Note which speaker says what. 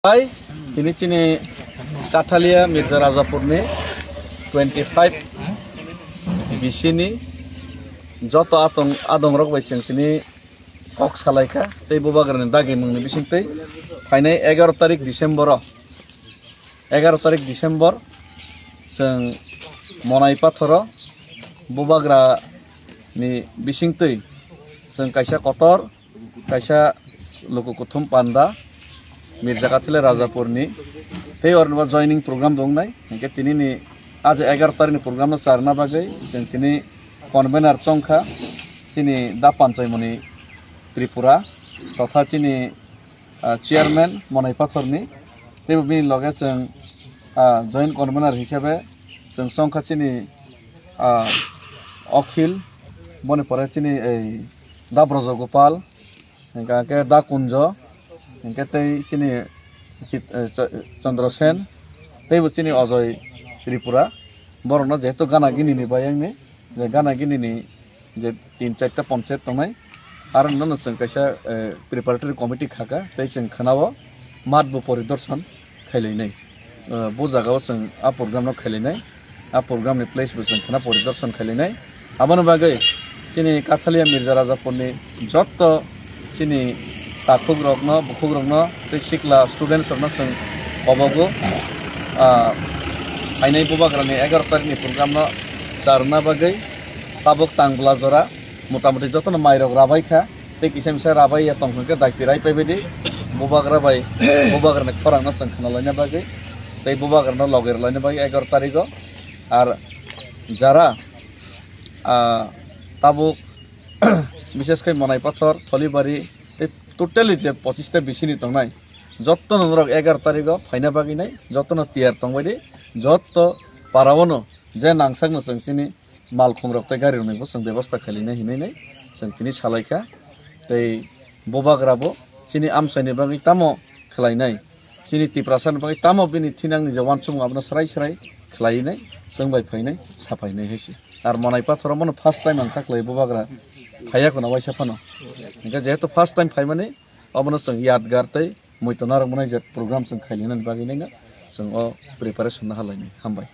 Speaker 1: Hai, ini sini Katalia Mirza Rajapurni 25 di sini joto adong rok baising sini ok salaika tei bobagran dagi mungni bising tei fainai 11 tarik Desember 11 tarik Desember seng monai pathoro bobagra ni bising tei seng kaisa kotor kaisa loko kuthum panda Mirza Katalia Rajapurni tei orba joining program dong nai hingke tini ni आज 11 तारिख program चारना बागै जों तिनी convener चंखा सिनी दा पञ्चायमनि त्रिपुरा तथा सिनी chairman मनाई पाथरनि तेबो बिनि लगे जों जॉइंट कन्वेनर हिसाबै जों चंखा सिनी अखिल बने परे सिनी दा ब्रजगोपाल हंके दा कुंज हंके तै सिनी चंद्रसेन तेबो सिनी अजय त्रिपुरा बरना जेहेतु गाना गिनी बायंगनि जे गाना गिनी जे 3-4 पंचायत तंनाय आरो नन जों कैसा प्रिपारेटरी कमिटि खाका तै जों खनाबो मादबो परिदर्शन खैलायनाय बो जागाव जों आ प्रोग्राम न खैलायनाय आ प्रोग्राम नि प्लेस बो जों खना परिदर्शन खैलायनाय आबन बागै सिनि काथालिया मिर्जा राजापुरनि जत्त सिनि ताखुग्रग्न बुखुग्रग्न तै सिखला स्टुडेन्ट्स रन जों अबगो Ainai bobagrani 11 tarik program no charna bagai tabok tangbla jora motamoti jotono mairok rabai kha tei kisam sa rabai ya tongkhonke daktirai paibedi bobagra bai bobagrani khorang no sangkhana laina bagai tei bobagrano loger laina bagai 11 tariko ar jara tabok বিশেষ kai monai pathor tholibari tei totally je 25 ta bisini tongnai jotono norok 11 tariko phaina bagai nai jotono tiar tongbaidi जत पारावनो जे नांगसांग जोंसिनि माल खुमरक्ताय गारि रनायबो जों बेबस्था खालिनाय हिनायनाय जों तिनि सालायखा तै बोबाग्राबो सिनि आमसायनि बागै तामो खलायनाय सिनि तिप्रासानि बागै तामो बिनि थिनांनि जे वानसुम आबना सराय सराय खलायनाय जों बाय फायनाय साफायनाय हैसि आर मनाय पाथरा मन फार्स्ट टाइम आं खाख्लाय बोबाग्रा फायाखौ ना वाइसा फानो इनका जेहेतु फार्स्ट टाइम फाय माने अबनो जों यादगार तै मैतनार मनाय जे प्रोग्राम जों खालिनाय बागै नायना जों प्रिपारेसन हालायनाय हामबाय।